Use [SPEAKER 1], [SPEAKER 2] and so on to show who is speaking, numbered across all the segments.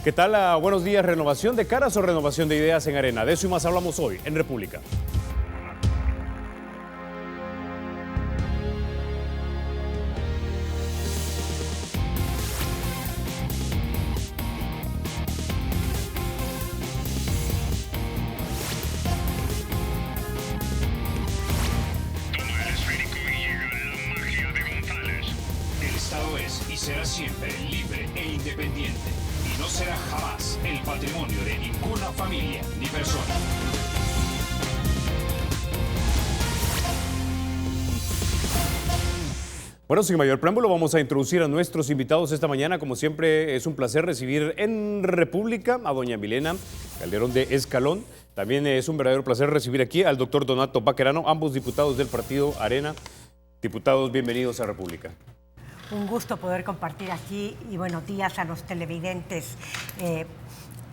[SPEAKER 1] ¿Qué tal? Buenos días. ¿Renovación de caras o renovación de ideas en Arena? De eso y más hablamos hoy en República.
[SPEAKER 2] Toma el esférico y llega la magia de González. El Estado es y será siempre libre e independiente. Y no será jamás el patrimonio de ninguna familia ni persona.
[SPEAKER 1] Bueno, sin mayor preámbulo, vamos a introducir a nuestros invitados esta mañana. Como siempre, es un placer recibir en República a doña Milena Calderón de Escalón. También es un verdadero placer recibir aquí al doctor Donato Baquerano, ambos diputados del partido Arena. Diputados, bienvenidos a República.
[SPEAKER 3] Un gusto poder compartir aquí y buenos días a los televidentes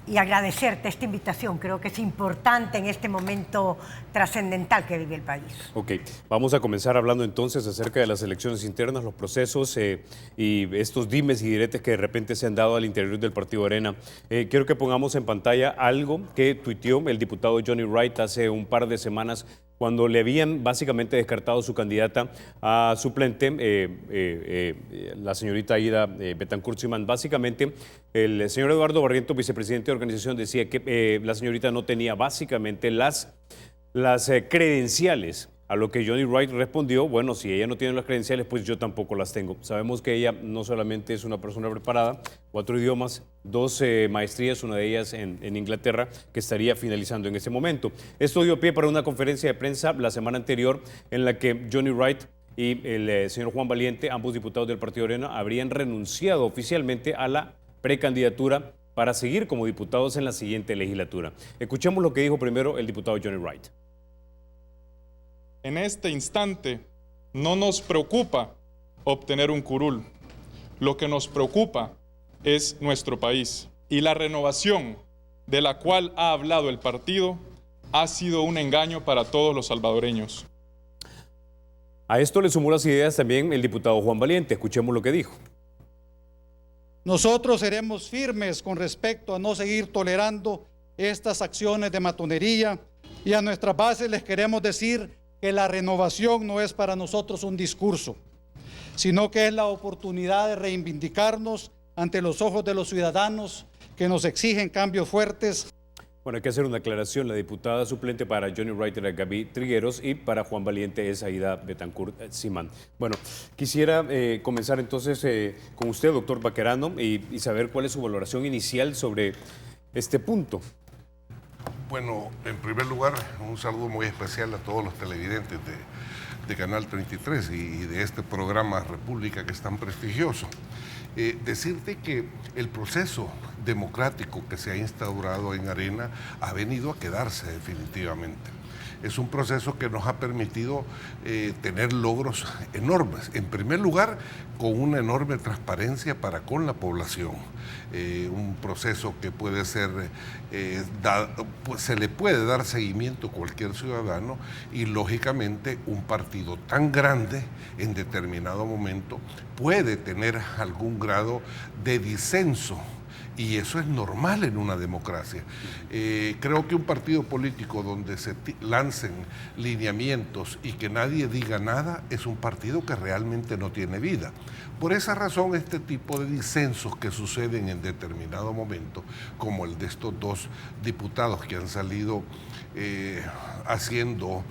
[SPEAKER 3] y agradecerte esta invitación. Creo que es importante en este momento trascendental que vive el país.
[SPEAKER 1] Ok, vamos a comenzar hablando entonces acerca de las elecciones internas, los procesos y estos dimes y diretes que de repente se han dado al interior del partido Arena. Quiero que pongamos en pantalla algo que tuiteó el diputado Johnny Wright hace un par de semanas cuando le habían básicamente descartado su candidata a suplente, la señorita Aida Betancourt Simán. Básicamente, el señor Eduardo Barrientos, vicepresidente de organización, decía que la señorita no tenía básicamente las credenciales. A lo que Johnny Wright respondió, bueno, si ella no tiene las credenciales, pues yo tampoco las tengo. Sabemos que ella no solamente es una persona preparada, 4 idiomas, 2 maestrías, una de ellas en Inglaterra, que estaría finalizando en ese momento. Esto dio pie para una conferencia de prensa la semana anterior en la que Johnny Wright y el señor Juan Valiente, ambos diputados del Partido Arena, habrían renunciado oficialmente a la precandidatura para seguir como diputados en la siguiente legislatura. Escuchemos lo que dijo primero el diputado Johnny Wright.
[SPEAKER 4] En este instante no nos preocupa obtener un curul. Lo que nos preocupa es nuestro país. Y la renovación de la cual ha hablado el partido ha sido un engaño para todos los salvadoreños.
[SPEAKER 1] A esto le sumó las ideas también el diputado Juan Valiente. Escuchemos lo que dijo.
[SPEAKER 5] Nosotros seremos firmes con respecto a no seguir tolerando estas acciones de matonería y a nuestras bases les queremos decir que la renovación no es para nosotros un discurso, sino que es la oportunidad de reivindicarnos ante los ojos de los ciudadanos que nos exigen cambios fuertes.
[SPEAKER 1] Bueno, hay que hacer una aclaración. La diputada suplente para Johnny Wright era Gaby Trigueros y para Juan Valiente es Aida Betancourt Simán. Bueno, quisiera comenzar entonces con usted, doctor Baquerano, y saber cuál es su valoración inicial sobre este punto.
[SPEAKER 6] Bueno, en primer lugar, un saludo muy especial a todos los televidentes de Canal 33 y de este programa República que es tan prestigioso. Decirte que el proceso democrático que se ha instaurado en Arena ha venido a quedarse definitivamente. Es un proceso que nos ha permitido tener logros enormes. En primer lugar, con una enorme transparencia para con la población. Un proceso que puede ser, pues se le puede dar seguimiento a cualquier ciudadano y lógicamente un partido tan grande en determinado momento puede tener algún grado de disenso. Y eso es normal en una democracia. Creo que un partido político donde se lancen lineamientos y que nadie diga nada es un partido que realmente no tiene vida. Por esa razón, este tipo de disensos que suceden en determinado momento, como el de estos 2 diputados que han salido haciendo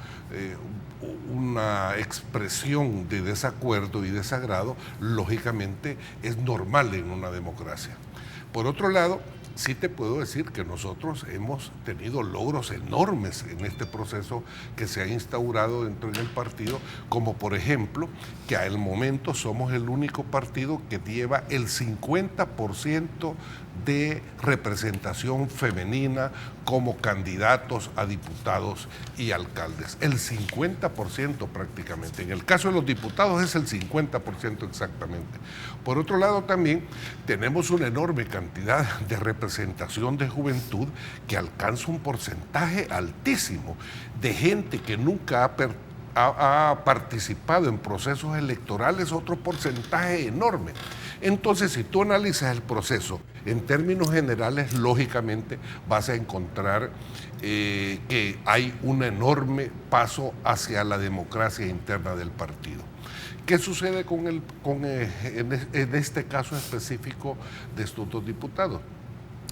[SPEAKER 6] una expresión de desacuerdo y desagrado, lógicamente es normal en una democracia. Por otro lado, sí te puedo decir que nosotros hemos tenido logros enormes en este proceso que se ha instaurado dentro del partido, como por ejemplo, que al momento somos el único partido que lleva el 50% de representación femenina como candidatos a diputados y alcaldes. El 50% prácticamente. En el caso de los diputados es el 50% exactamente. Por otro lado también tenemos una enorme cantidad de representación de juventud que alcanza un porcentaje altísimo de gente que nunca ha ha participado en procesos electorales otro porcentaje enorme. Entonces, si tú analizas el proceso en términos generales, lógicamente vas a encontrar que hay un enorme paso hacia la democracia interna del partido. ¿Qué sucede en este caso específico de estos dos diputados?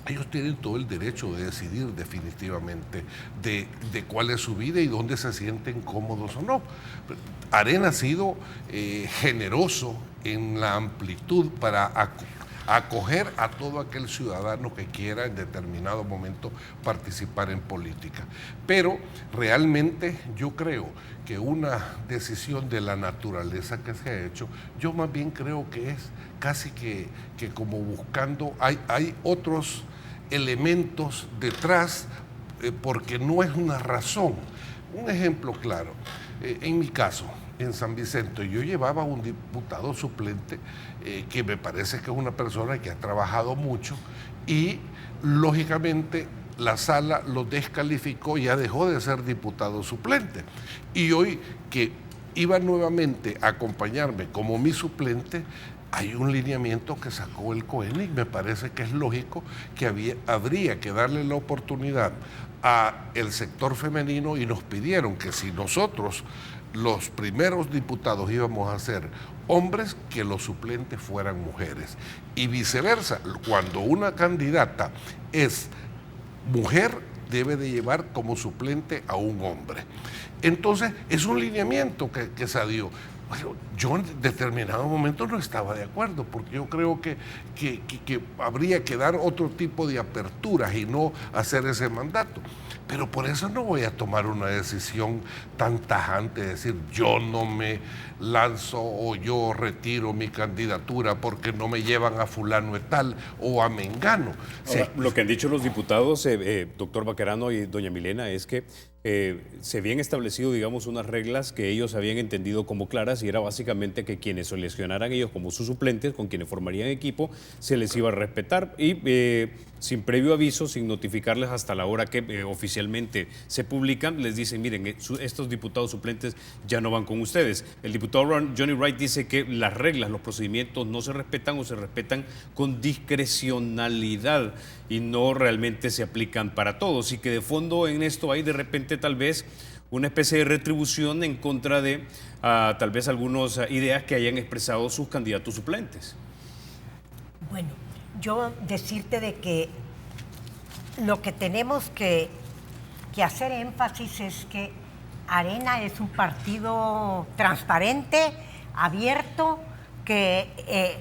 [SPEAKER 6] Ellos tienen todo el derecho de decidir definitivamente de cuál es su vida y dónde se sienten cómodos o no. Arena ha sido generoso en la amplitud para acoger a todo aquel ciudadano que quiera en determinado momento participar en política. Pero realmente yo creo que una decisión de la naturaleza que se ha hecho, yo más bien creo que es casi que como buscando, hay otros elementos detrás, porque no es una razón. Un ejemplo claro, en mi caso, en San Vicente, yo llevaba un diputado suplente que me parece que es una persona que ha trabajado mucho y lógicamente la sala lo descalificó y ya dejó de ser diputado suplente. Y hoy que iba nuevamente a acompañarme como mi suplente, hay un lineamiento que sacó el COEN y me parece que es lógico que habría que darle la oportunidad al sector femenino y nos pidieron que si nosotros los primeros diputados íbamos a ser hombres, que los suplentes fueran mujeres. Y viceversa, cuando una candidata es mujer, debe de llevar como suplente a un hombre. Entonces, es un lineamiento que se dio. Bueno, yo en determinado momento no estaba de acuerdo, porque yo creo que habría que dar otro tipo de aperturas y no hacer ese mandato. Pero por eso no voy a tomar una decisión tan tajante de decir yo no me lanzo o yo retiro mi candidatura porque no me llevan a fulano de tal o a mengano.
[SPEAKER 1] Ahora, lo que han dicho los diputados, doctor Baquerano y doña Milena, es que se habían establecido, digamos, unas reglas que ellos habían entendido como claras y era básicamente que quienes seleccionaran ellos como sus suplentes, con quienes formarían equipo, se les iba a respetar y sin previo aviso, sin notificarles hasta la hora que oficialmente se publican, les dicen, miren, estos diputados suplentes ya no van con ustedes. El diputado Johnny Wright dice que las reglas, los procedimientos no se respetan o se respetan con discrecionalidad y no realmente se aplican para todos y que de fondo en esto hay de repente tal vez una especie de retribución en contra de tal vez algunas ideas que hayan expresado sus candidatos suplentes.
[SPEAKER 3] Bueno, yo decirte de que lo que tenemos que hacer énfasis es que Arena es un partido transparente, abierto, que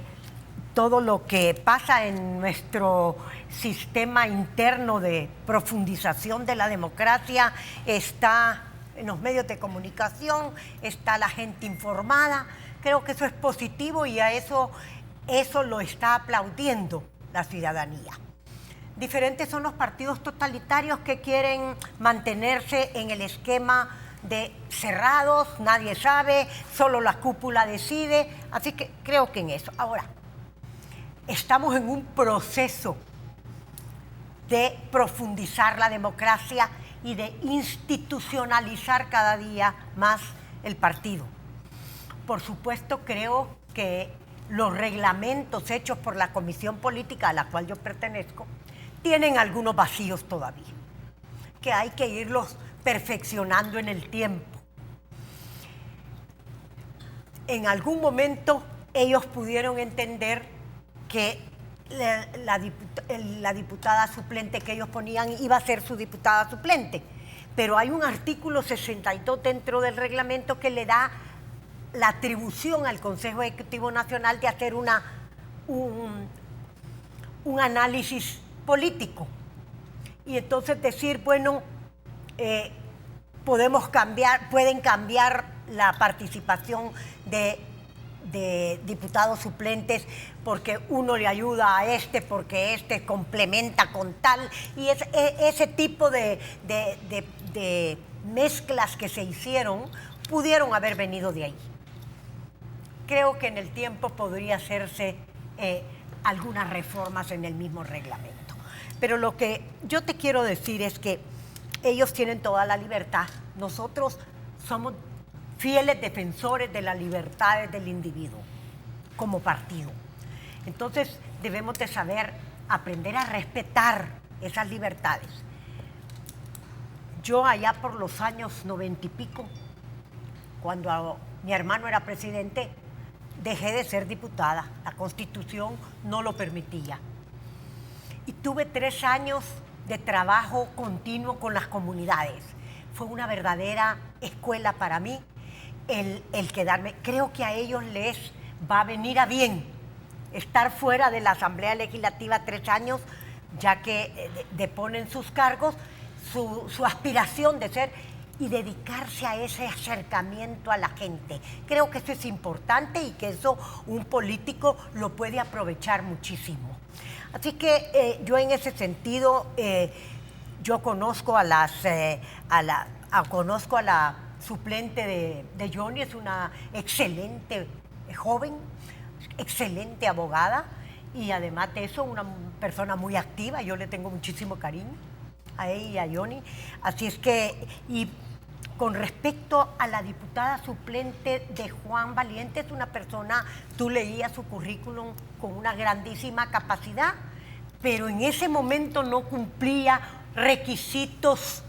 [SPEAKER 3] todo lo que pasa en nuestro sistema interno de profundización de la democracia está en los medios de comunicación, está la gente informada. Creo que eso es positivo y a eso lo está aplaudiendo la ciudadanía. Diferentes son los partidos totalitarios que quieren mantenerse en el esquema de cerrados, nadie sabe, solo la cúpula decide, así que creo que en eso. Ahora, estamos en un proceso de profundizar la democracia y de institucionalizar cada día más el partido. Por supuesto, creo que los reglamentos hechos por la Comisión Política a la cual yo pertenezco tienen algunos vacíos todavía, que hay que irlos perfeccionando en el tiempo. En algún momento ellos pudieron entender que la diputada suplente que ellos ponían iba a ser su diputada suplente, pero hay un artículo 62 dentro del reglamento que le da la atribución al Consejo Ejecutivo Nacional de hacer un análisis político y entonces decir, bueno, pueden cambiar la participación de diputados suplentes porque uno le ayuda a porque este complementa con tal, y ese tipo de mezclas que se hicieron pudieron haber venido de ahí. Creo que en el tiempo podría hacerse algunas reformas en el mismo reglamento. Pero lo que yo te quiero decir es que ellos tienen toda la libertad. Nosotros somos fieles defensores de las libertades del individuo como partido. Entonces debemos de saber aprender a respetar esas libertades. Yo allá por los años 90 y pico, cuando mi hermano era presidente, dejé de ser diputada. La Constitución no lo permitía. Y tuve 3 años de trabajo continuo con las comunidades. Fue una verdadera escuela para mí el quedarme. Creo que a ellos les va a venir a bien estar fuera de la Asamblea Legislativa 3 años, ya que deponen sus cargos, su aspiración de ser y dedicarse a ese acercamiento a la gente. Creo que eso es importante y que eso un político lo puede aprovechar muchísimo. Así que yo en ese sentido, yo conozco a la suplente de Johnny, es una excelente joven, excelente abogada y además de eso una persona muy activa. Yo le tengo muchísimo cariño a ella y a Johnny. Así es que, y con respecto a la diputada suplente de Juan Valiente, es una persona, tú leías su currículum con una grandísima capacidad, pero en ese momento no cumplía requisitos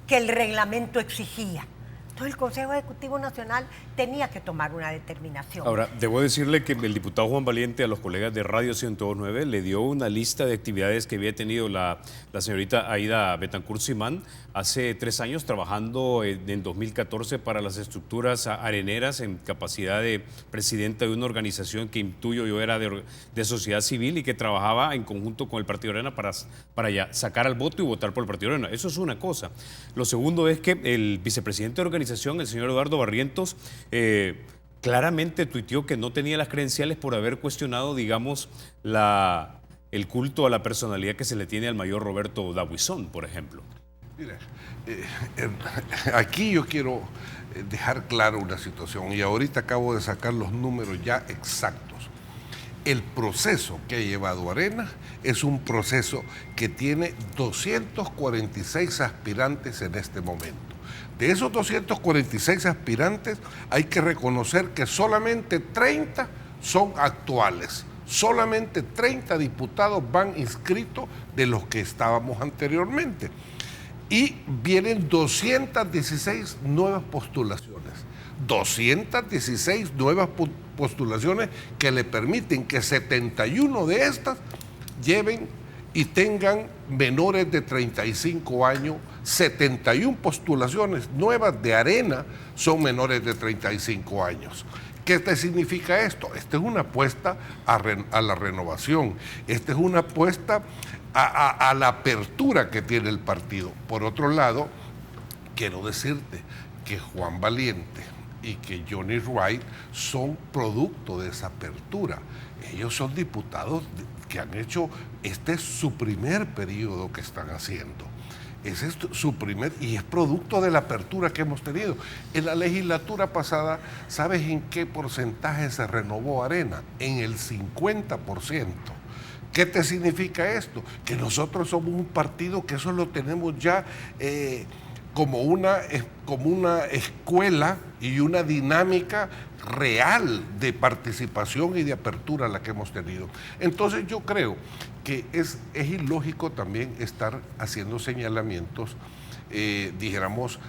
[SPEAKER 3] que el reglamento exigía. Entonces el Consejo Ejecutivo Nacional tenía que tomar una determinación.
[SPEAKER 1] Ahora, debo decirle que el diputado Juan Valiente a los colegas de Radio 102.9 le dio una lista de actividades que había tenido la señorita Aida Betancourt Simán hace 3 años trabajando en 2014 para las estructuras areneras en capacidad de presidenta de una organización que intuyo yo era de sociedad civil y que trabajaba en conjunto con el Partido Arena para ya sacar al voto y votar por el Partido Arena. Eso es una cosa. Lo segundo es que el vicepresidente de organización, el señor Eduardo Barrientos, claramente tuiteó que no tenía las credenciales por haber cuestionado, digamos, el culto a la personalidad que se le tiene al mayor Roberto Dabuizón, por ejemplo.
[SPEAKER 6] Mira, aquí yo quiero dejar claro una situación y ahorita acabo de sacar los números ya exactos. El proceso que ha llevado Arena es un proceso que tiene 246 aspirantes en este momento. De esos 246 aspirantes hay que reconocer que solamente 30 son actuales. Solamente 30 diputados van inscritos de los que estábamos anteriormente. Y vienen 216 nuevas postulaciones. 216 nuevas postulaciones que le permiten que 71 de estas lleven y tengan menores de 35 años. 71 postulaciones nuevas de Arena son menores de 35 años. ¿Qué te significa esto? Esta es una apuesta a la renovación. Esta es una apuesta a la apertura que tiene el partido. Por otro lado, quiero decirte que Juan Valiente y que Johnny Wright son producto de esa apertura. Ellos son diputados que han hecho, este es su primer periodo que están haciendo. Ese es su primer, y es producto de la apertura que hemos tenido. En la legislatura pasada, ¿sabes en qué porcentaje se renovó Arena? En el 50%. ¿Qué te significa esto? Que nosotros somos un partido que eso lo tenemos ya como una escuela y una dinámica real de participación y de apertura a la que hemos tenido. Entonces yo creo que es ilógico también estar haciendo señalamientos, dijéramos,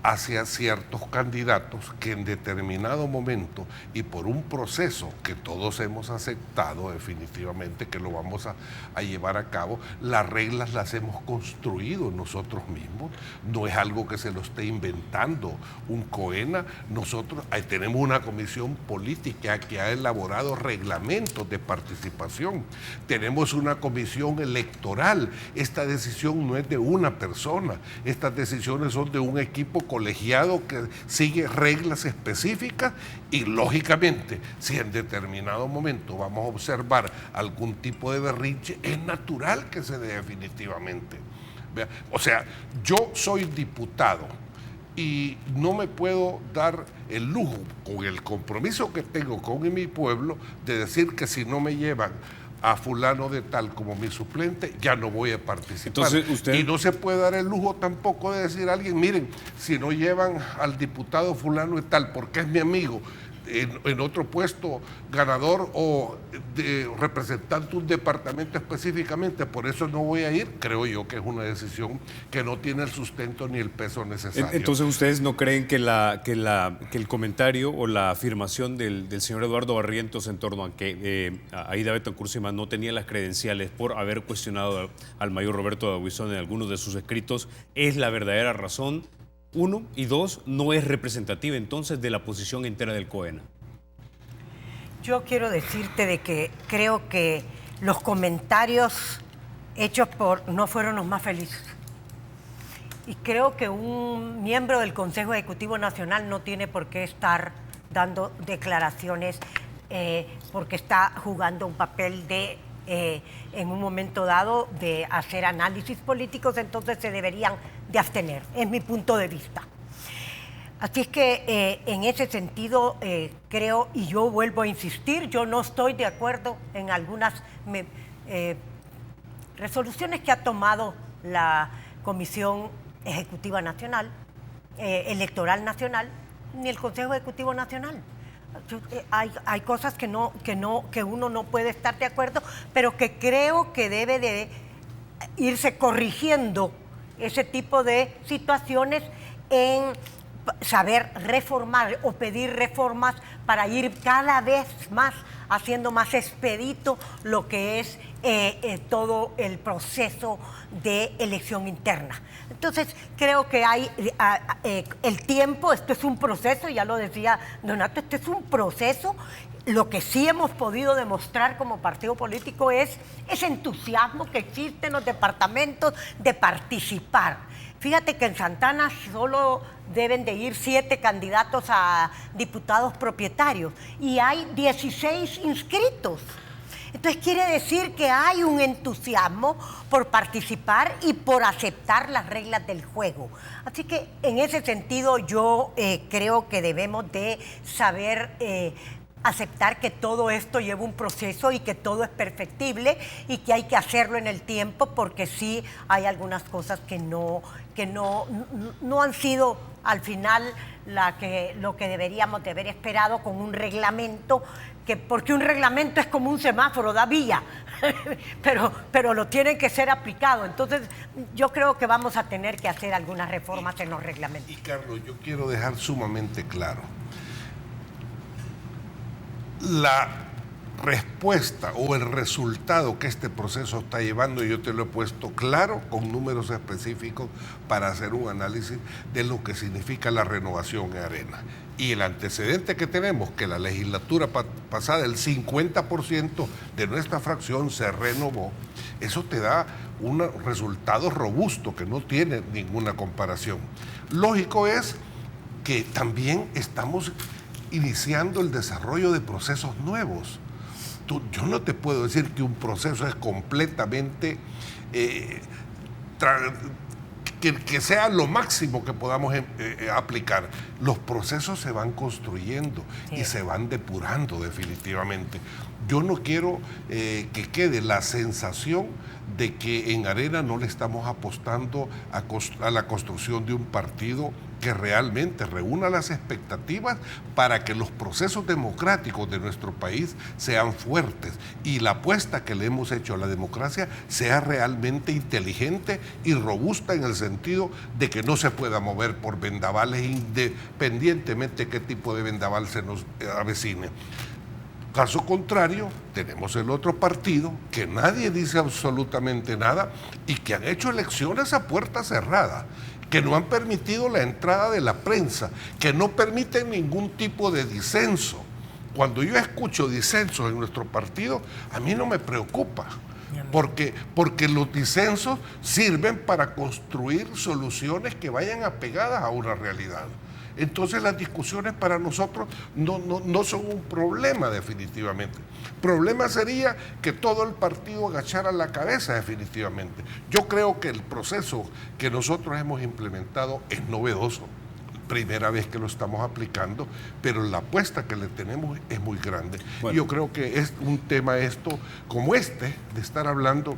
[SPEAKER 6] hacia ciertos candidatos que en determinado momento y por un proceso que todos hemos aceptado definitivamente que lo vamos a llevar a cabo, las reglas las hemos construido nosotros mismos, no es algo que se lo esté inventando un COENA. Nosotros tenemos una comisión política que ha elaborado reglamentos de participación, tenemos una comisión electoral. Esta decisión no es de una persona, estas decisiones son de un equipo colegiado que sigue reglas específicas y lógicamente si en determinado momento vamos a observar algún tipo de berrinche, es natural que se dé definitivamente. O sea, yo soy diputado y no me puedo dar el lujo, con el compromiso que tengo con mi pueblo, de decir que si no me llevan a fulano de tal como mi suplente, ya no voy a participar.
[SPEAKER 1] Entonces, usted...
[SPEAKER 6] Y no se puede dar el lujo tampoco de decir a alguien, miren, si no llevan al diputado fulano de tal, porque es mi amigo, en otro puesto ganador o representante de un departamento específicamente, por eso no voy a ir, creo yo que es una decisión que no tiene el sustento ni el peso necesario.
[SPEAKER 1] Entonces, ¿ustedes no creen que el comentario o la afirmación del señor Eduardo Barrientos en torno a que Aida Betancourt Simán no tenía las credenciales por haber cuestionado al mayor Roberto Dawison en algunos de sus escritos es la verdadera razón? Uno, y dos, no es representativa entonces de la posición entera del COENA.
[SPEAKER 3] Yo quiero decirte de que creo que los comentarios hechos no fueron los más felices. Y creo que un miembro del Consejo Ejecutivo Nacional no tiene por qué estar dando declaraciones porque está jugando un papel en un momento dado de hacer análisis políticos, entonces se deberían de abstener, es mi punto de vista. Así es que en ese sentido creo, y yo vuelvo a insistir, yo no estoy de acuerdo en algunas resoluciones que ha tomado la Comisión Ejecutiva Nacional, Electoral Nacional, ni el Consejo Ejecutivo Nacional. Hay cosas que uno no puede estar de acuerdo, pero que creo que debe de irse corrigiendo ese tipo de situaciones en saber reformar o pedir reformas para ir cada vez más haciendo más expedito lo que es todo el proceso de elección interna. Entonces, creo que hay el tiempo, esto es un proceso, ya lo decía Donato, esto es un proceso. Lo que sí hemos podido demostrar como partido político es ese entusiasmo que existe en los departamentos de participar. Fíjate que en Santana solo deben de ir 7 candidatos a diputados propietarios y hay 16 inscritos. Entonces quiere decir que hay un entusiasmo por participar y por aceptar las reglas del juego. Así que en ese sentido yo creo que debemos de saber aceptar que todo esto lleva un proceso y que todo es perfectible y que hay que hacerlo en el tiempo, porque sí hay algunas cosas que no han sido al final lo que deberíamos de haber esperado con un reglamento, porque un reglamento es como un semáforo, da vía, pero lo tienen que ser aplicado. Entonces yo creo que vamos a tener que hacer algunas reformas en los reglamentos.
[SPEAKER 6] Y Carlos, yo quiero dejar sumamente claro, la respuesta o el resultado que este proceso está llevando, yo te lo he puesto claro con números específicos para hacer un análisis de lo que significa la renovación en Arena. Y el antecedente que tenemos, que la legislatura pasada, el 50% de nuestra fracción se renovó, eso te da un resultado robusto que no tiene ninguna comparación. Lógico es que también estamos iniciando el desarrollo de procesos nuevos. Yo no te puedo decir que un proceso es completamente que sea lo máximo que podamos aplicar. Los procesos se van construyendo y se van depurando definitivamente. Yo no quiero que quede la sensación de que en Arena no le estamos apostando a la construcción de un partido que realmente reúna las expectativas para que los procesos democráticos de nuestro país sean fuertes y la apuesta que le hemos hecho a la democracia sea realmente inteligente y robusta, en el sentido de que no se pueda mover por vendavales independientemente de qué tipo de vendaval se nos avecine. Caso contrario, tenemos el otro partido que nadie dice absolutamente nada y que han hecho elecciones a puerta cerrada, que no han permitido la entrada de la prensa, que no permiten ningún tipo de disenso. Cuando yo escucho disensos en nuestro partido, a mí no me preocupa, porque los disensos sirven para construir soluciones que vayan apegadas a una realidad. Entonces las discusiones para nosotros no son un problema definitivamente. Problema sería que todo el partido agachara la cabeza definitivamente. Yo creo que el proceso que nosotros hemos implementado es novedoso. primera vez que lo estamos aplicando, pero la apuesta que le tenemos es muy grande.
[SPEAKER 1] Bueno.
[SPEAKER 6] Yo creo que es un tema esto, como este, de estar hablando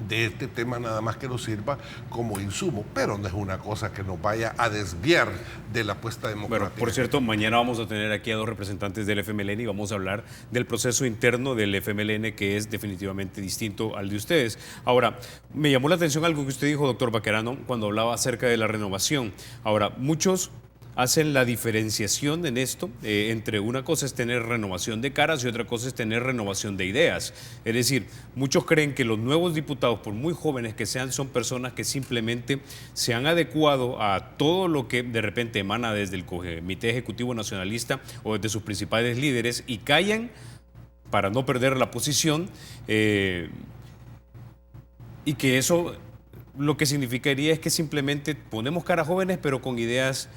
[SPEAKER 6] de este tema nada más que nos sirva como insumo, pero no es una cosa que nos vaya a desviar de la apuesta democrática.
[SPEAKER 1] Bueno, por cierto, mañana vamos a tener aquí a 2 representantes del FMLN y vamos a hablar del proceso interno del FMLN, que es definitivamente distinto al de ustedes. Ahora, me llamó la atención algo que usted dijo, doctor Baquerano, cuando hablaba acerca de la renovación. Ahora, muchos hacen la diferenciación en esto entre una cosa es tener renovación de caras y otra cosa es tener renovación de ideas. Es decir, muchos creen que los nuevos diputados, por muy jóvenes que sean, son personas que simplemente se han adecuado a todo lo que de repente emana desde el Comité Ejecutivo Nacionalista o desde sus principales líderes y callan para no perder la posición y que eso lo que significaría es que simplemente ponemos caras jóvenes pero con ideas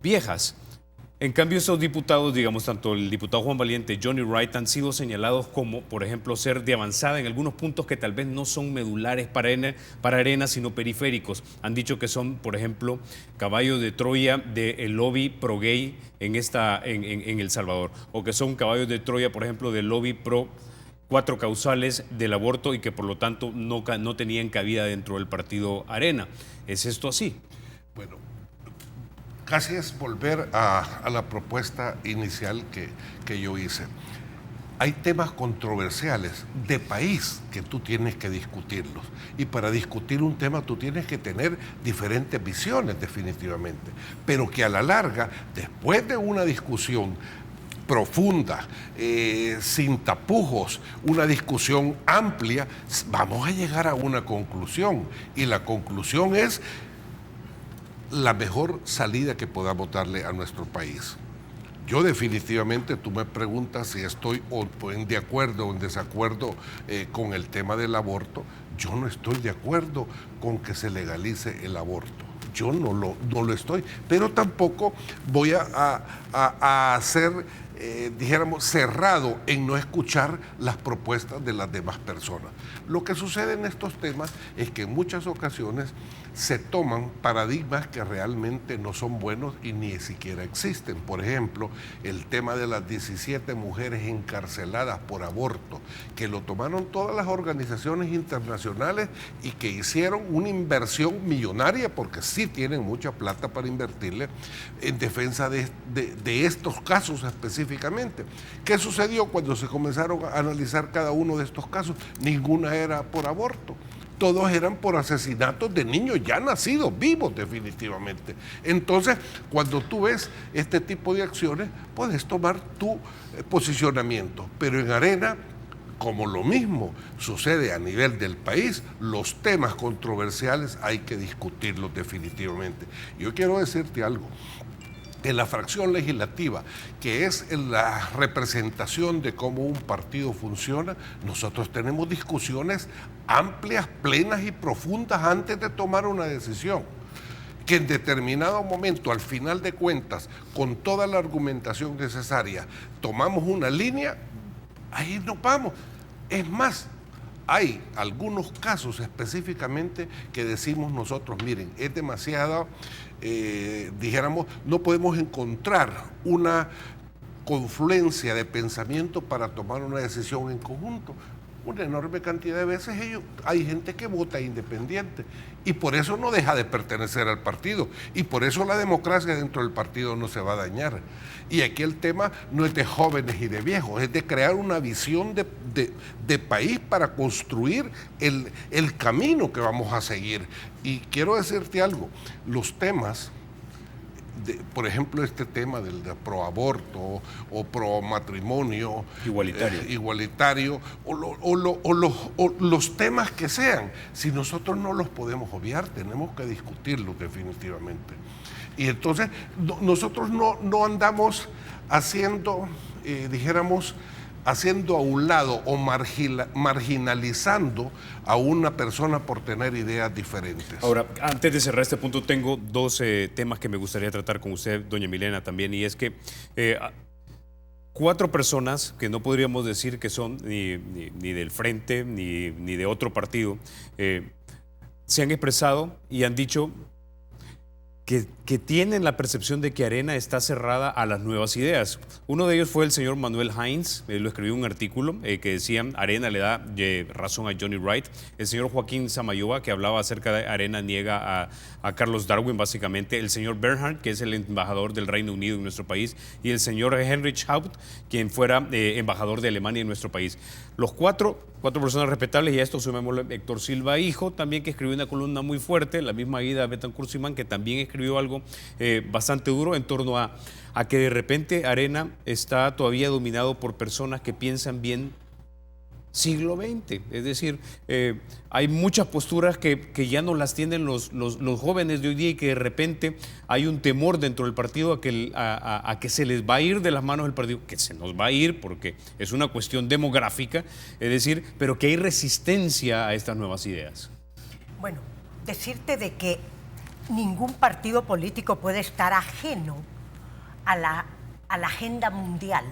[SPEAKER 1] viejas. En cambio, esos diputados, digamos, tanto el diputado Juan Valiente, Johnny Wright, han sido señalados como, por ejemplo, ser de avanzada en algunos puntos que tal vez no son medulares para Arena, sino periféricos. Han dicho que son, por ejemplo, caballos de Troya del lobby pro-gay en El Salvador, o que son caballos de Troya, por ejemplo, del lobby pro 4 causales del aborto y que, por lo tanto, no tenían cabida dentro del partido Arena. ¿Es esto así?
[SPEAKER 6] Bueno, casi es volver a la propuesta inicial que yo hice. Hay temas controversiales de país que tú tienes que discutirlos. Y para discutir un tema tú tienes que tener diferentes visiones definitivamente. Pero que a la larga, después de una discusión profunda, sin tapujos, una discusión amplia, vamos a llegar a una conclusión. Y la conclusión es la mejor salida que podamos darle a nuestro país. Yo definitivamente, tú me preguntas si estoy de acuerdo o en desacuerdo con el tema del aborto. Yo no estoy de acuerdo con que se legalice el aborto. Yo no lo estoy, pero tampoco voy a ser, dijéramos, cerrado en no escuchar las propuestas de las demás personas. Lo que sucede en estos temas es que en muchas ocasiones se toman paradigmas que realmente no son buenos y ni siquiera existen. Por ejemplo, el tema de las 17 mujeres encarceladas por aborto, que lo tomaron todas las organizaciones internacionales y que hicieron una inversión millonaria, porque sí tienen mucha plata para invertirle, en defensa de estos casos específicamente. ¿Qué sucedió cuando se comenzaron a analizar cada uno de estos casos? Ninguna era por aborto. Todos eran por asesinatos de niños ya nacidos, vivos definitivamente. Entonces, cuando tú ves este tipo de acciones, puedes tomar tu posicionamiento. Pero en Arena, como lo mismo sucede a nivel del país, los temas controversiales hay que discutirlos definitivamente. Yo quiero decirte algo. En la fracción legislativa, que es la representación de cómo un partido funciona, nosotros tenemos discusiones amplias, plenas y profundas antes de tomar una decisión. Que en determinado momento, al final de cuentas, con toda la argumentación necesaria, tomamos una línea, ahí nos vamos. Es más, hay algunos casos específicamente que decimos nosotros, miren, es demasiado, dijéramos, no podemos encontrar una confluencia de pensamiento para tomar una decisión en conjunto. Una enorme cantidad de veces hay gente que vota independiente y por eso no deja de pertenecer al partido y por eso la democracia dentro del partido no se va a dañar. Y aquí el tema no es de jóvenes y de viejos, es de crear una visión de país para construir el camino que vamos a seguir. Y quiero decirte algo, los temas, por ejemplo, este tema del proaborto o promatrimonio igualitario o los temas que sean, si nosotros no los podemos obviar, tenemos que discutirlos definitivamente. Y entonces nosotros no andamos haciendo, dijéramos, haciendo a un lado o marginalizando a una persona por tener ideas diferentes.
[SPEAKER 1] Ahora, antes de cerrar este punto, tengo 2 temas que me gustaría tratar con usted, doña Milena, también, y es que 4 personas que no podríamos decir que son ni del Frente ni de otro partido, se han expresado y han dicho que tienen la percepción de que Arena está cerrada a las nuevas ideas. Uno de ellos fue el señor Manuel Heinz, lo escribió en un artículo que decía Arena le da razón a Johnny Wright. El señor Joaquín Samayoa, que hablaba acerca de Arena, niega a Carlos Darwin, básicamente. El señor Bernhardt, que es el embajador del Reino Unido en nuestro país. Y el señor Heinrich Haupt, quien fuera embajador de Alemania en nuestro país. Los cuatro personas respetables, y a esto sumémosle Héctor Silva Hijo, también, que escribió una columna muy fuerte, la misma Aida Betancourt Simán, que también escribió algo bastante duro en torno a que de repente Arena está todavía dominado por personas que piensan bien siglo XX. Es decir, hay muchas posturas que ya no las tienen los jóvenes de hoy día, y que de repente hay un temor dentro del partido a que se les va a ir de las manos el partido, que se nos va a ir porque es una cuestión demográfica, es decir, pero que hay resistencia a estas nuevas ideas.
[SPEAKER 3] Bueno, decirte de que ningún partido político puede estar ajeno a la agenda mundial.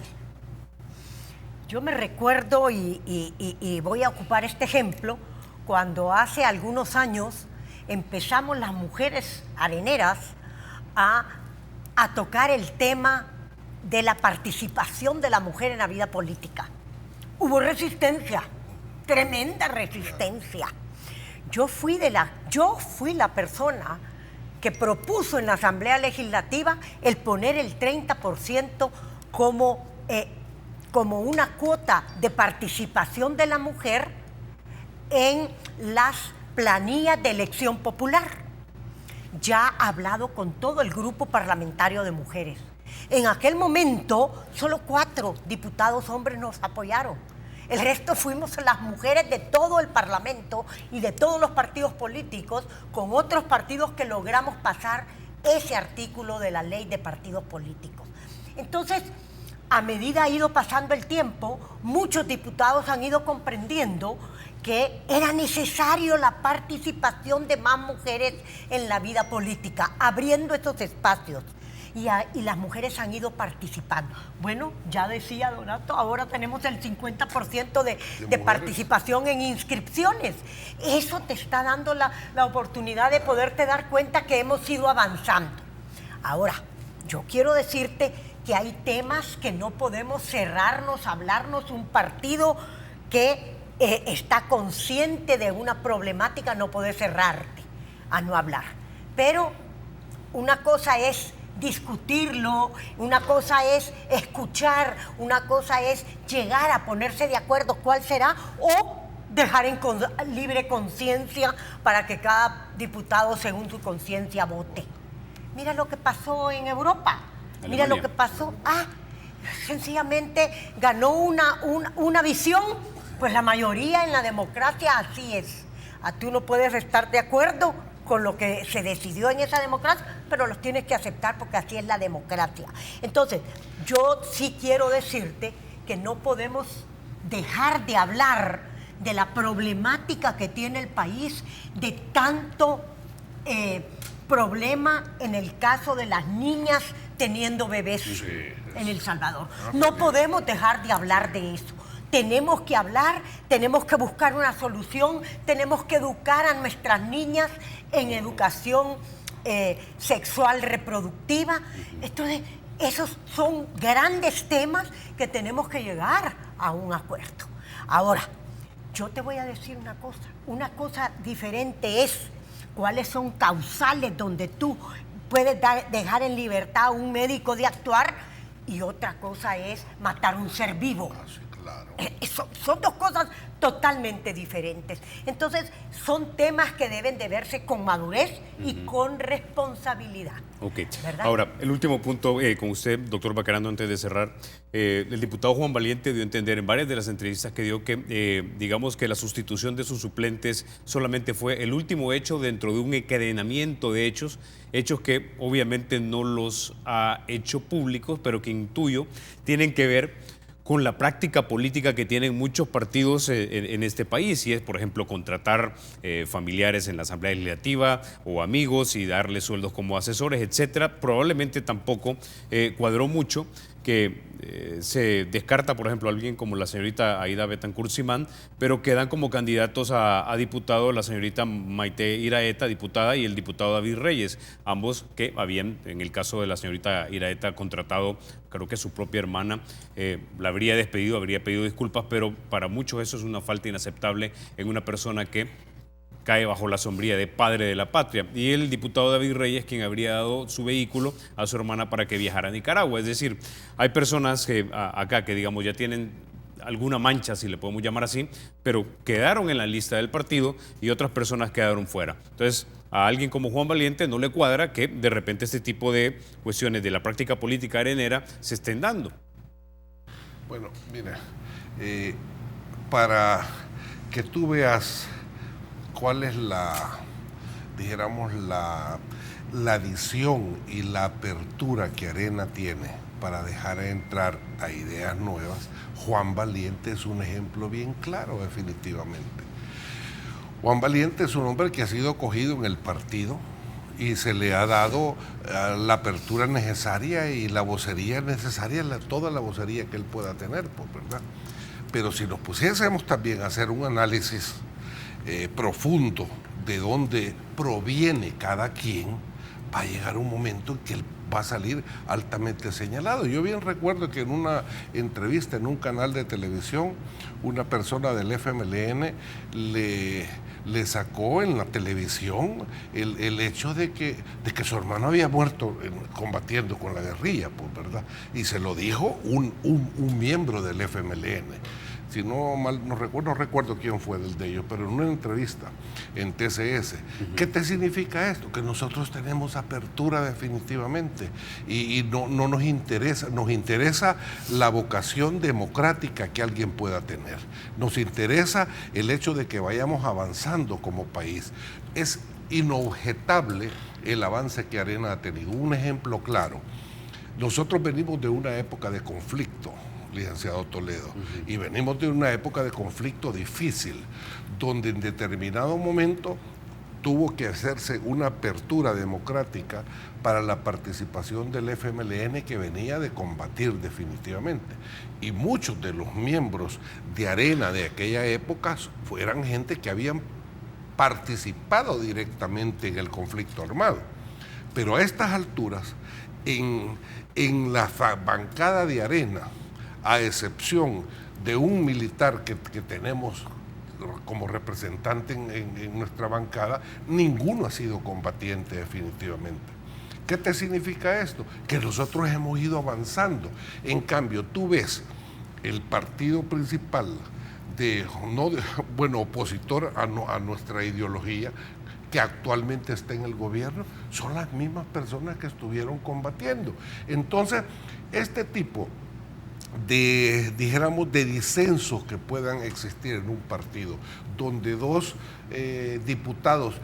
[SPEAKER 3] Yo me recuerdo, y voy a ocupar este ejemplo, cuando hace algunos años empezamos las mujeres areneras a tocar el tema de la participación de la mujer en la vida política. Hubo resistencia, tremenda resistencia. Yo fui la persona que propuso en la Asamblea Legislativa el poner el 30% como una cuota de participación de la mujer en las planillas de elección popular. Ya he hablado con todo el grupo parlamentario de mujeres. En aquel momento, solo 4 diputados hombres nos apoyaron. El resto fuimos las mujeres de todo el Parlamento y de todos los partidos políticos, con otros partidos que logramos pasar ese artículo de la ley de partidos políticos. Entonces, a medida ha ido pasando el tiempo, muchos diputados han ido comprendiendo que era necesario la participación de más mujeres en la vida política, abriendo estos espacios. Y las mujeres han ido participando. Bueno, ya decía Donato, ahora tenemos el 50% de participación en inscripciones. Eso te está dando la oportunidad de poderte dar cuenta que hemos ido avanzando. Ahora, yo quiero decirte que hay temas que no podemos cerrarnos, hablarnos. Un partido que está consciente de una problemática no puede cerrarte a no hablar. Pero una cosa es discutirlo, una cosa es escuchar, una cosa es llegar a ponerse de acuerdo cuál será, o dejar en libre conciencia para que cada diputado según su conciencia vote. Mira lo que pasó en Europa. Mira lo que pasó. Sencillamente ganó una visión. Pues la mayoría en la democracia así es. Tú no puedes estar de acuerdo con lo que se decidió en esa democracia, pero los tienes que aceptar porque así es la democracia. Entonces, yo sí quiero decirte que no podemos dejar de hablar de la problemática que tiene el país, de tanto problema en el caso de las niñas teniendo bebés en El Salvador. No podemos dejar de hablar de eso. Tenemos que hablar, tenemos que buscar una solución, tenemos que educar a nuestras niñas en educación sexual reproductiva. Entonces, esos son grandes temas que tenemos que llegar a un acuerdo. Ahora, yo te voy a decir una cosa diferente es cuáles son causales donde tú puedes dejar en libertad a un médico de actuar, y otra cosa es matar un ser vivo.
[SPEAKER 6] Claro.
[SPEAKER 3] Son dos cosas totalmente diferentes. Entonces, son temas que deben de verse con madurez y con responsabilidad.
[SPEAKER 1] Ok.
[SPEAKER 3] ¿Verdad?
[SPEAKER 1] Ahora, el último punto con usted, doctor Bacarando, antes de cerrar. El diputado Juan Valiente dio a entender en varias de las entrevistas que dio que, digamos, que la sustitución de sus suplentes solamente fue el último hecho dentro de un encadenamiento de hechos que obviamente no los ha hecho públicos, pero que intuyo tienen que ver con la práctica política que tienen muchos partidos en este país, y es, por ejemplo, contratar familiares en la Asamblea Legislativa o amigos y darles sueldos como asesores, etcétera. Probablemente tampoco cuadró mucho, que se descarta, por ejemplo, a alguien como la señorita Aida Betancourt Simán, pero quedan como candidatos a diputado la señorita Maite Iraeta, diputada, y el diputado David Reyes, ambos que habían, en el caso de la señorita Iraeta, contratado, creo que su propia hermana, la habría despedido, habría pedido disculpas, pero para muchos eso es una falta inaceptable en una persona que cae bajo la sombría de padre de la patria. Y el diputado David Reyes, quien habría dado su vehículo a su hermana para que viajara a Nicaragua. Es decir, hay personas que acá que, digamos, ya tienen alguna mancha, si le podemos llamar así, pero quedaron en la lista del partido y otras personas quedaron fuera. Entonces, a alguien como Juan Valiente no le cuadra que de repente este tipo de cuestiones de la práctica política arenera se estén dando.
[SPEAKER 6] Bueno, mira, para que tú veas cuál es la visión y la apertura que Arena tiene para dejar entrar a ideas nuevas, Juan Valiente es un ejemplo bien claro, definitivamente. Juan Valiente es un hombre que ha sido acogido en el partido y se le ha dado la apertura necesaria y la vocería necesaria, toda la vocería que él pueda tener, pues, ¿verdad? Pero si nos pusiésemos también a hacer un análisis profundo de dónde proviene cada quien, va a llegar un momento en que él va a salir altamente señalado. Yo bien recuerdo que en una entrevista en un canal de televisión, una persona del FMLN le sacó en la televisión el hecho de que su hermano había muerto combatiendo con la guerrilla, pues, ¿verdad? Y se lo dijo un miembro del FMLN. Si no mal no recuerdo quién fue de ellos, pero en una entrevista en TCS. ¿Qué te significa esto? Que nosotros tenemos apertura definitivamente y no nos interesa la vocación democrática que alguien pueda tener. Nos interesa el hecho de que vayamos avanzando como país. Es inobjetable el avance que Arena ha tenido. Un ejemplo claro. Nosotros venimos de una época de conflicto, licenciado Toledo, y venimos de una época de conflicto difícil, donde en determinado momento tuvo que hacerse una apertura democrática para la participación del FMLN, que venía de combatir definitivamente. Y muchos de los miembros de Arena de aquella época eran gente que habían participado directamente en el conflicto armado. Pero a estas alturas, en la bancada de Arena, a excepción de un militar que tenemos como representante en nuestra bancada, ninguno ha sido combatiente definitivamente. ¿Qué te significa esto? Que nosotros hemos ido avanzando. En cambio, tú ves el partido principal opositor a nuestra ideología, que actualmente está en el gobierno, son las mismas personas que estuvieron combatiendo. Entonces, este tipo de disensos que puedan existir en un partido, donde dos diputados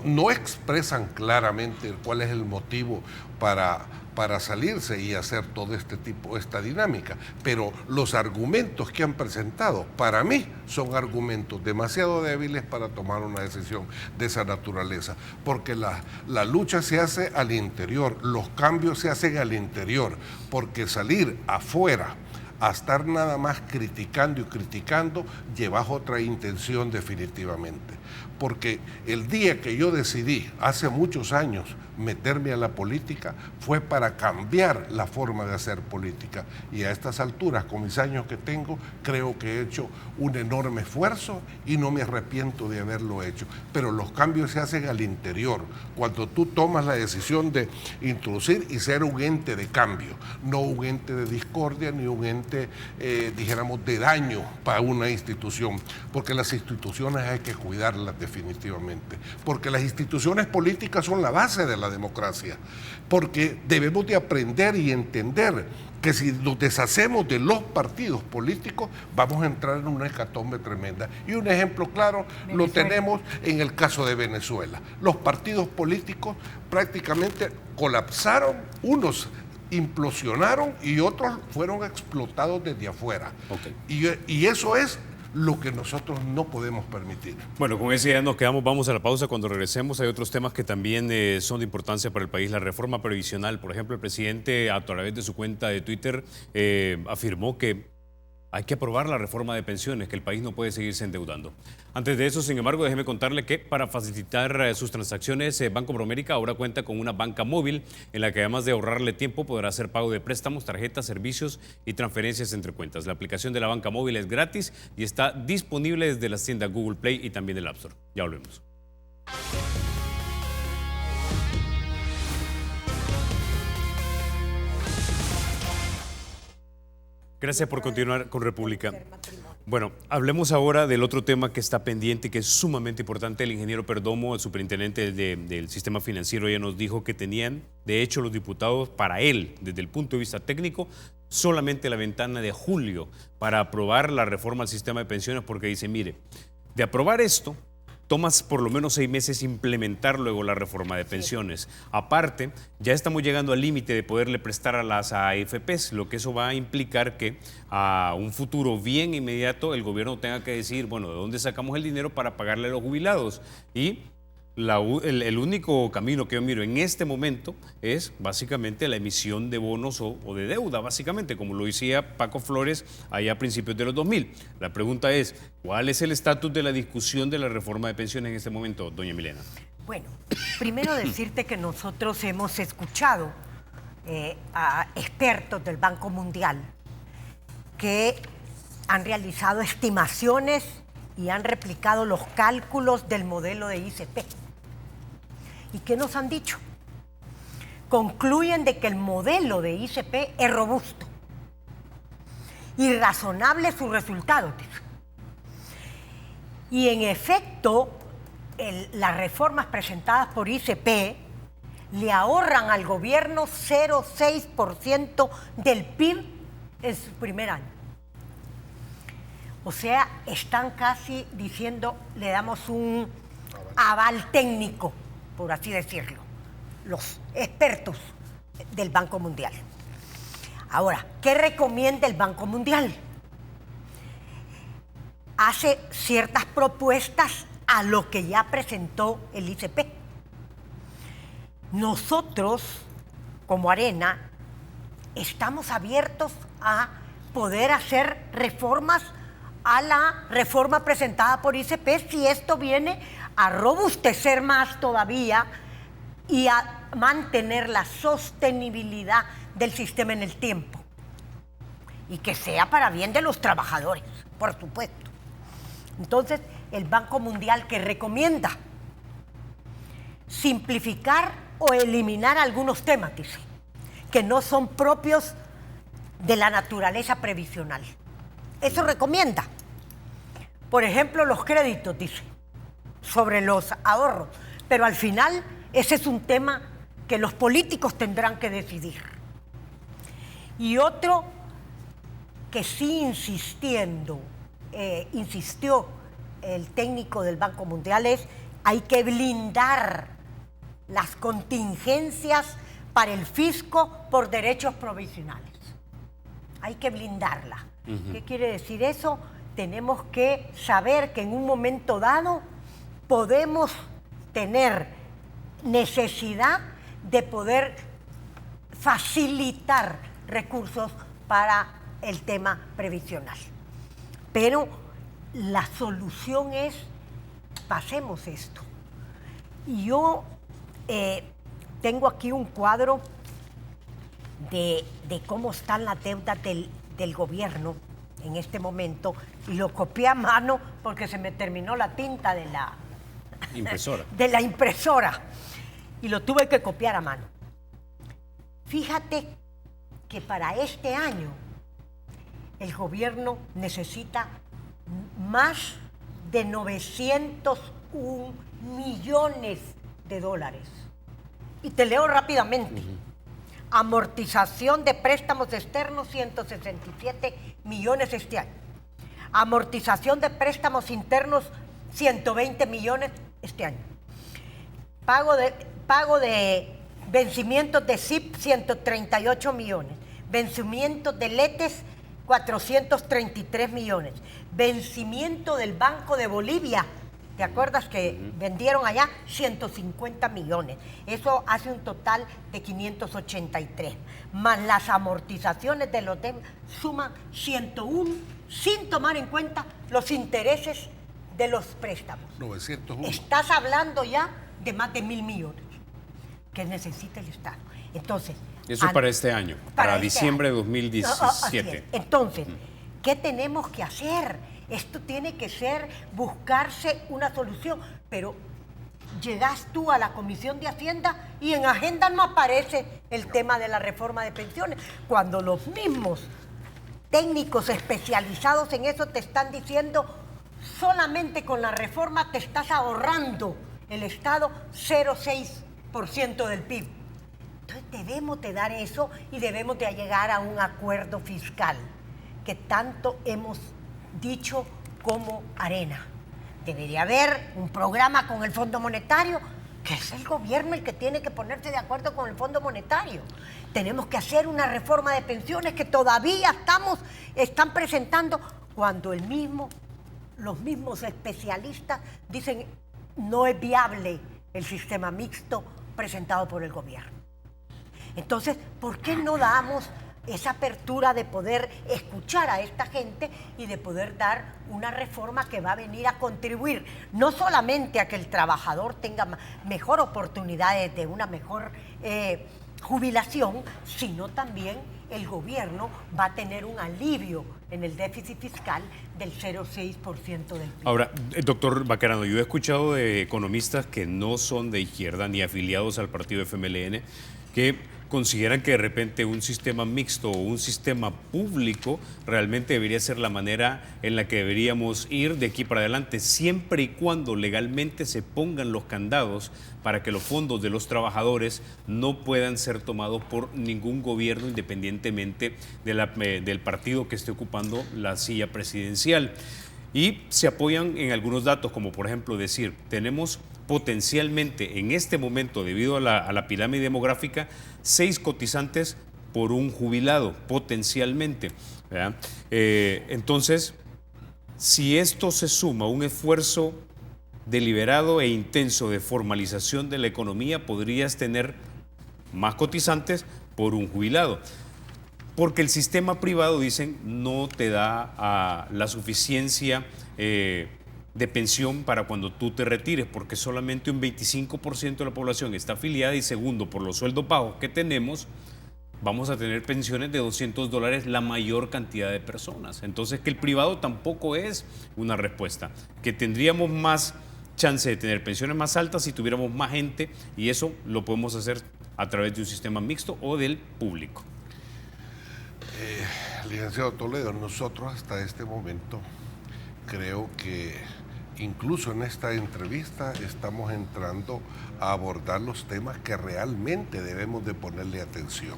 [SPEAKER 6] no expresan claramente cuál es el motivo para salirse y hacer todo esta dinámica, pero los argumentos que han presentado, para mí, son argumentos demasiado débiles para tomar una decisión de esa naturaleza, porque la lucha se hace al interior, los cambios se hacen al interior, porque salir afuera a estar nada más criticando llevas otra intención definitivamente. Porque el día que yo decidí, hace muchos años, meterme a la política, fue para cambiar la forma de hacer política. Y a estas alturas, con mis años que tengo, creo que he hecho un enorme esfuerzo y no me arrepiento de haberlo hecho. Pero los cambios se hacen al interior, cuando tú tomas la decisión de introducir y ser un ente de cambio, no un ente de discordia ni un ente, de daño para una institución, porque las instituciones hay que cuidarlas definitivamente, porque las instituciones políticas son la base de la democracia, porque debemos de aprender y entender que si nos deshacemos de los partidos políticos, vamos a entrar en una hecatombe tremenda. Y un ejemplo claro lo tenemos en el caso de Venezuela. Los partidos políticos prácticamente colapsaron, unos implosionaron y otros fueron explotados desde afuera. Okay. Y eso es lo que nosotros no podemos permitir.
[SPEAKER 1] Bueno, con esa idea nos quedamos, vamos a la pausa. Cuando regresemos hay otros temas que también son de importancia para el país. La reforma previsional, por ejemplo, el presidente a través de su cuenta de Twitter afirmó que hay que aprobar la reforma de pensiones, que el país no puede seguirse endeudando. Antes de eso, sin embargo, déjeme contarle que para facilitar sus transacciones, Banco Promérica ahora cuenta con una banca móvil en la que además de ahorrarle tiempo, podrá hacer pago de préstamos, tarjetas, servicios y transferencias entre cuentas. La aplicación de la banca móvil es gratis y está disponible desde las tiendas Google Play y también del App Store. Ya volvemos. Gracias por continuar con República. Bueno, hablemos ahora del otro tema que está pendiente y que es sumamente importante. El ingeniero Perdomo, el superintendente del sistema financiero, ya nos dijo que tenían, de hecho, los diputados, para él, desde el punto de vista técnico, solamente la ventana de julio para aprobar la reforma al sistema de pensiones, porque dice, mire, de aprobar esto, tomas por lo menos 6 meses implementar luego la reforma de pensiones. Aparte, ya estamos llegando al límite de poderle prestar a las AFPs, lo que eso va a implicar que a un futuro bien inmediato el gobierno tenga que decir, bueno, ¿de dónde sacamos el dinero para pagarle a los jubilados? Y el único camino que yo miro en este momento es básicamente la emisión de bonos o de deuda, básicamente, como lo decía Paco Flores allá a principios de los 2000. La pregunta es, ¿cuál es el estatus de la discusión de la reforma de pensiones en este momento, doña Milena?
[SPEAKER 3] Bueno, primero decirte que nosotros hemos escuchado a expertos del Banco Mundial que han realizado estimaciones y han replicado los cálculos del modelo de ICP. ¿Y qué nos han dicho? Concluyen de que el modelo de ICP es robusto y razonable sus resultados. Y en efecto, las reformas presentadas por ICP le ahorran al gobierno 0,6% del PIB en su primer año. O sea, están casi diciendo, le damos un aval técnico, por así decirlo, los expertos del Banco Mundial. Ahora, ¿qué recomienda el Banco Mundial? Hace ciertas propuestas a lo que ya presentó el ICP. Nosotros, como Arena, estamos abiertos a poder hacer reformas a la reforma presentada por ICP si esto viene a robustecer más todavía y a mantener la sostenibilidad del sistema en el tiempo y que sea para bien de los trabajadores, por supuesto. Entonces, el Banco Mundial que recomienda simplificar o eliminar algunos temas, dice, que no son propios de la naturaleza previsional. Eso recomienda. Por ejemplo, los créditos, dice, sobre los ahorros. Pero al final, ese es un tema que los políticos tendrán que decidir. Y otro que sí insistió el técnico del Banco Mundial es, hay que blindar las contingencias para el fisco por derechos provisionales. Hay que blindarla. ¿Qué quiere decir eso? Tenemos que saber que en un momento dado podemos tener necesidad de poder facilitar recursos para el tema previsional. Pero la solución es, pasemos esto. Y yo tengo aquí un cuadro de cómo están las deudas del gobierno en este momento y lo copié a mano porque se me terminó la tinta de la impresora y lo tuve que copiar a mano. Fíjate que para este año el gobierno necesita más de 901 millones de dólares. Y te leo rápidamente. Amortización de préstamos externos, 167 millones este año. Amortización de préstamos internos, 120 millones este año. Pago de vencimientos de SIP, 138 millones. Vencimientos de LETES, 433 millones. Vencimiento del Banco de Bolivia, ¿te acuerdas que vendieron allá? 150 millones. Eso hace un total de 583. Más las amortizaciones de los demás suman 101, sin tomar en cuenta los intereses de los préstamos.
[SPEAKER 6] 901.
[SPEAKER 3] Estás hablando ya de más de 1.000 millones que necesita el Estado. Entonces,
[SPEAKER 1] Eso es para este año, para
[SPEAKER 3] este
[SPEAKER 1] diciembre de
[SPEAKER 3] año.
[SPEAKER 1] 2017.
[SPEAKER 3] Así es. Entonces, ¿qué tenemos que hacer? Esto tiene que ser buscarse una solución, pero llegas tú a la Comisión de Hacienda y en agenda no aparece el tema de la reforma de pensiones, cuando los mismos técnicos especializados en eso te están diciendo solamente con la reforma te estás ahorrando el Estado 0,6% del PIB. Entonces debemos de dar eso y debemos de llegar a un acuerdo fiscal que tanto hemos dicho como arena. Debería haber un programa con el Fondo Monetario, que es el gobierno el que tiene que ponerse de acuerdo con el Fondo Monetario. Tenemos que hacer una reforma de pensiones que todavía están presentando cuando los mismos especialistas dicen no es viable el sistema mixto presentado por el gobierno. Entonces, ¿por qué no damos esa apertura de poder escuchar a esta gente y de poder dar una reforma que va a venir a contribuir no solamente a que el trabajador tenga mejor oportunidades de una mejor jubilación, sino también el gobierno va a tener un alivio en el déficit fiscal del 0,6% del PIB.
[SPEAKER 1] Ahora, doctor Baquerano, yo he escuchado de economistas que no son de izquierda ni afiliados al partido FMLN que consideran que de repente un sistema mixto o un sistema público realmente debería ser la manera en la que deberíamos ir de aquí para adelante, siempre y cuando legalmente se pongan los candados para que los fondos de los trabajadores no puedan ser tomados por ningún gobierno independientemente del partido que esté ocupando la silla presidencial. Y se apoyan en algunos datos, como por ejemplo decir, tenemos potencialmente en este momento, debido a la pirámide demográfica, 6 cotizantes por un jubilado, potencialmente, ¿verdad? Entonces, si esto se suma a un esfuerzo deliberado e intenso de formalización de la economía, podrías tener más cotizantes por un jubilado. Porque el sistema privado, dicen, no te da la suficiencia de pensión para cuando tú te retires, porque solamente un 25% de la población está afiliada y segundo, por los sueldos bajos que tenemos, vamos a tener pensiones de $200 la mayor cantidad de personas. Entonces, que el privado tampoco es una respuesta, que tendríamos más chance de tener pensiones más altas si tuviéramos más gente y eso lo podemos hacer a través de un sistema mixto o del público.
[SPEAKER 6] Licenciado Toledo, nosotros hasta este momento creo que incluso en esta entrevista estamos entrando a abordar los temas que realmente debemos de ponerle atención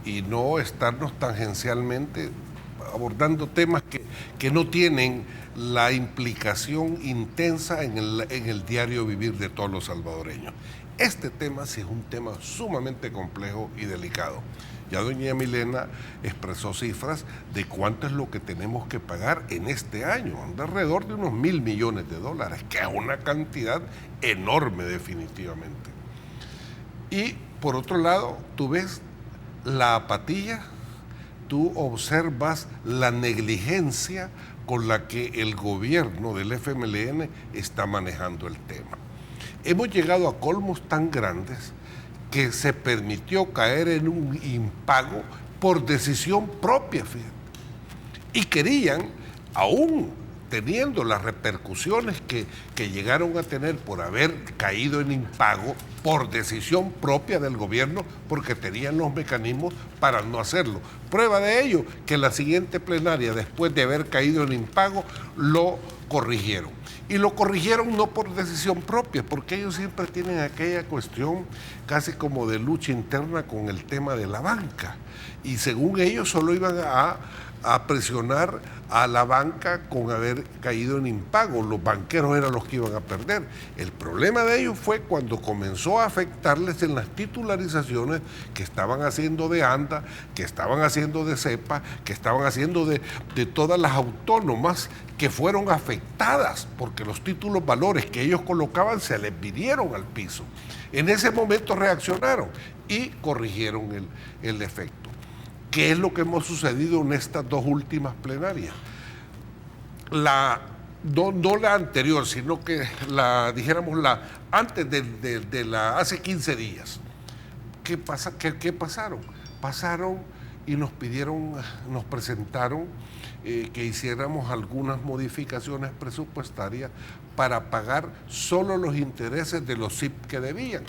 [SPEAKER 6] y no estarnos tangencialmente abordando temas que no tienen la implicación intensa en el diario vivir de todos los salvadoreños. Este tema sí es un tema sumamente complejo y delicado. Ya doña Milena expresó cifras de cuánto es lo que tenemos que pagar en este año, anda alrededor de unos $1.000 millones, que es una cantidad enorme definitivamente. Y por otro lado, tú ves la apatía, tú observas la negligencia con la que el gobierno del FMLN está manejando el tema. Hemos llegado a colmos tan grandes que se permitió caer en un impago por decisión propia, fíjate. Y querían, aún teniendo las repercusiones que llegaron a tener por haber caído en impago por decisión propia del gobierno, porque tenían los mecanismos para no hacerlo. Prueba de ello, que la siguiente plenaria, después de haber caído en impago, lo corrigieron. Y lo corrigieron no por decisión propia, porque ellos siempre tienen aquella cuestión casi como de lucha interna con el tema de la banca. Y según ellos solo iban a a presionar a la banca con haber caído en impago. Los banqueros eran los que iban a perder. El problema de ellos fue cuando comenzó a afectarles en las titularizaciones que estaban haciendo de ANDA, que estaban haciendo de CEPA, que estaban haciendo de todas las autónomas que fueron afectadas porque los títulos valores que ellos colocaban se les vinieron al piso. En ese momento reaccionaron y corrigieron el efecto. ¿Qué es lo que hemos sucedido en estas dos últimas plenarias? No la anterior, sino que antes de la hace 15 días. ¿Qué pasaron? Pasaron y nos presentaron que hiciéramos algunas modificaciones presupuestarias para pagar solo los intereses de los SIP que debían.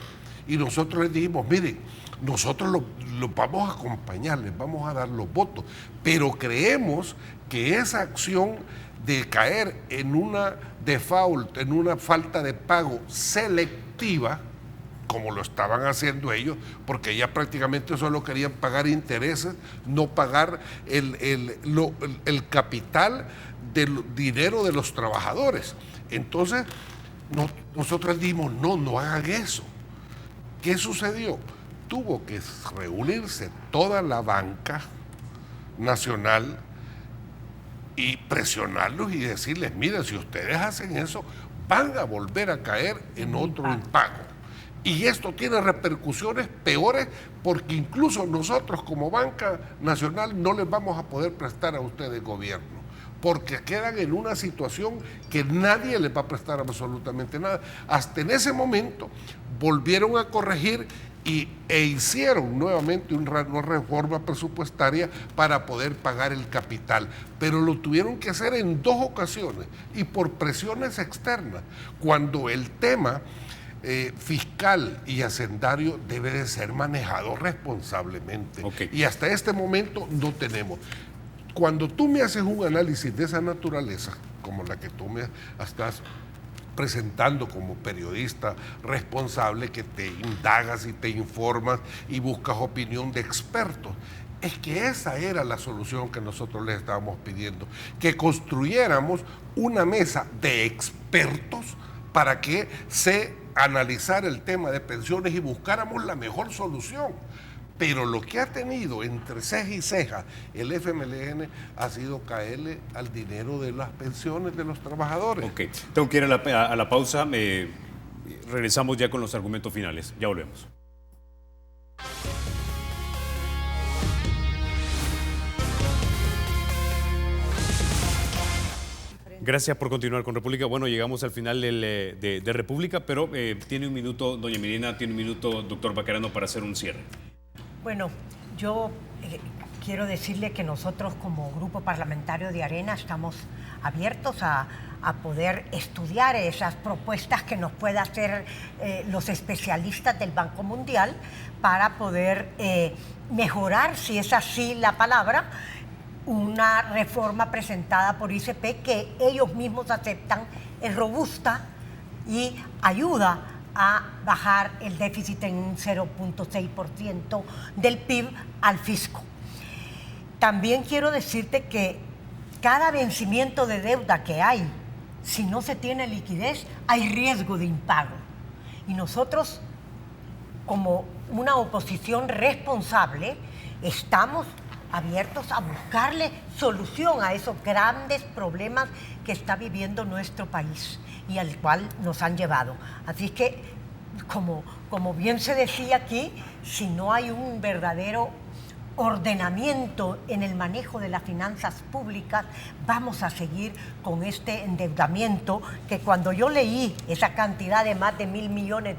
[SPEAKER 6] Y nosotros les dijimos, miren, nosotros los vamos a acompañar, les vamos a dar los votos, pero creemos que esa acción de caer en una default, en una falta de pago selectiva, como lo estaban haciendo ellos, porque ya prácticamente solo querían pagar intereses, no pagar el capital del dinero de los trabajadores. Entonces, nosotros dijimos, no hagan eso. ¿Qué sucedió? Tuvo que reunirse toda la banca nacional y presionarlos y decirles, miren, si ustedes hacen eso, van a volver a caer en otro impago. Y esto tiene repercusiones peores porque incluso nosotros como banca nacional no les vamos a poder prestar a ustedes gobierno, porque quedan en una situación que nadie les va a prestar absolutamente nada. Hasta en ese momento volvieron a corregir e hicieron nuevamente una reforma presupuestaria para poder pagar el capital, pero lo tuvieron que hacer en 2 ocasiones y por presiones externas, cuando el tema fiscal y hacendario debe de ser manejado responsablemente.
[SPEAKER 1] Okay.
[SPEAKER 6] Y hasta este momento no tenemos. Cuando tú me haces un análisis de esa naturaleza, como la que tú me estás presentando como periodista responsable, que te indagas y te informas y buscas opinión de expertos, es que esa era la solución que nosotros les estábamos pidiendo, que construyéramos una mesa de expertos para que se analizara el tema de pensiones y buscáramos la mejor solución. Pero lo que ha tenido entre ceja y ceja el FMLN ha sido caerle al dinero de las pensiones de los trabajadores.
[SPEAKER 1] Ok, tengo que ir a la pausa. Regresamos ya con los argumentos finales. Ya volvemos. Gracias por continuar con República. Bueno, llegamos al final de República, pero tiene un minuto, doña Mirina, tiene un minuto, doctor Baquerano, para hacer un cierre.
[SPEAKER 3] Bueno, yo quiero decirle que nosotros como grupo parlamentario de Arena estamos abiertos a poder estudiar esas propuestas que nos pueda hacer los especialistas del Banco Mundial para poder mejorar, si es así la palabra, una reforma presentada por ICP que ellos mismos aceptan es robusta y ayuda a bajar el déficit en un 0.6% del PIB al fisco. También quiero decirte que cada vencimiento de deuda que hay, si no se tiene liquidez, hay riesgo de impago. Y nosotros, como una oposición responsable, estamos abiertos a buscarle solución a esos grandes problemas que está viviendo nuestro país y al cual nos han llevado. Así que, como bien se decía aquí, si no hay un verdadero ordenamiento en el manejo de las finanzas públicas, vamos a seguir con este endeudamiento que cuando yo leí esa cantidad de más de $1.000 millones,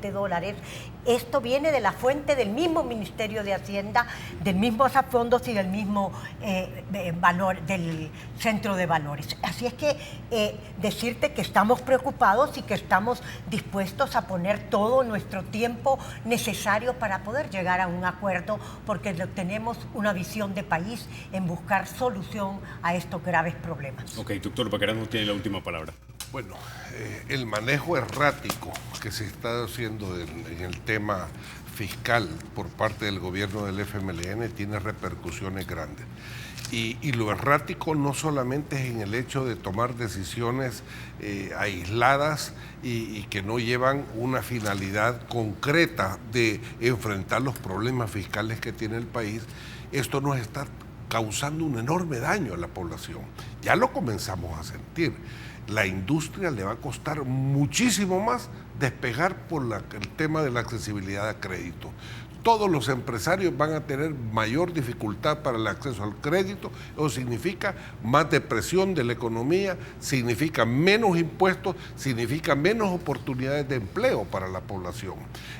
[SPEAKER 3] esto viene de la fuente del mismo Ministerio de Hacienda, del mismo Asafondos y del mismo del Centro de Valores. Así es que decirte que estamos preocupados y que estamos dispuestos a poner todo nuestro tiempo necesario para poder llegar a un acuerdo, porque tenemos una visión de país en buscar solución a estos graves problemas.
[SPEAKER 1] Ok, doctor Baquerano tiene la última palabra.
[SPEAKER 6] Bueno, el manejo errático que se está haciendo en el tema fiscal por parte del gobierno del FMLN tiene repercusiones grandes. Y lo errático no solamente es en el hecho de tomar decisiones aisladas y que no llevan una finalidad concreta de enfrentar los problemas fiscales que tiene el país. Esto nos está causando un enorme daño a la población. Ya lo comenzamos a sentir. La industria le va a costar muchísimo más despegar por el tema de la accesibilidad a crédito. Todos los empresarios van a tener mayor dificultad para el acceso al crédito. Eso significa más depresión de la economía, significa menos impuestos, significa menos oportunidades de empleo para la población.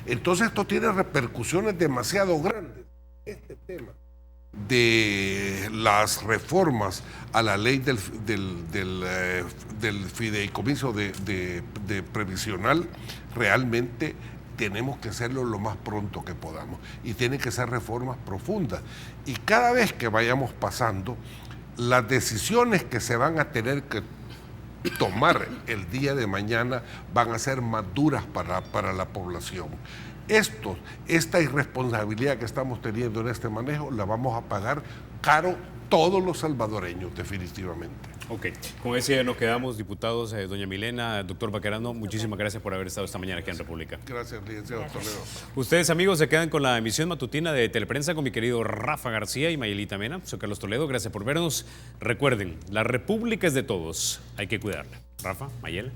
[SPEAKER 6] Entonces esto tiene repercusiones demasiado grandes. Este tema de las reformas a la ley del fideicomiso de previsional, realmente tenemos que hacerlo lo más pronto que podamos y tienen que ser reformas profundas. Y cada vez que vayamos pasando, las decisiones que se van a tener que tomar el día de mañana van a ser más duras para la población. Esta irresponsabilidad que estamos teniendo en este manejo la vamos a pagar caro todos los salvadoreños, definitivamente.
[SPEAKER 1] Ok, con ese ya nos quedamos, diputados, doña Milena, doctor Baquerano, muchísimas gracias por haber estado esta mañana aquí en República.
[SPEAKER 6] Gracias, licenciado Toledo.
[SPEAKER 1] Ustedes, amigos, se quedan con la emisión matutina de Teleprensa con mi querido Rafa García y Mayelita Mena. Soy Carlos Toledo, gracias por vernos. Recuerden, la República es de todos, hay que cuidarla. Rafa, Mayel.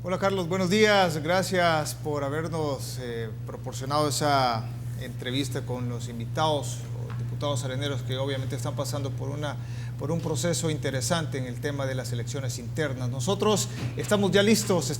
[SPEAKER 7] Hola Carlos, buenos días. Gracias por habernos proporcionado esa entrevista con los invitados, los diputados areneros que obviamente están pasando por un proceso interesante en el tema de las elecciones internas. Nosotros estamos ya listos.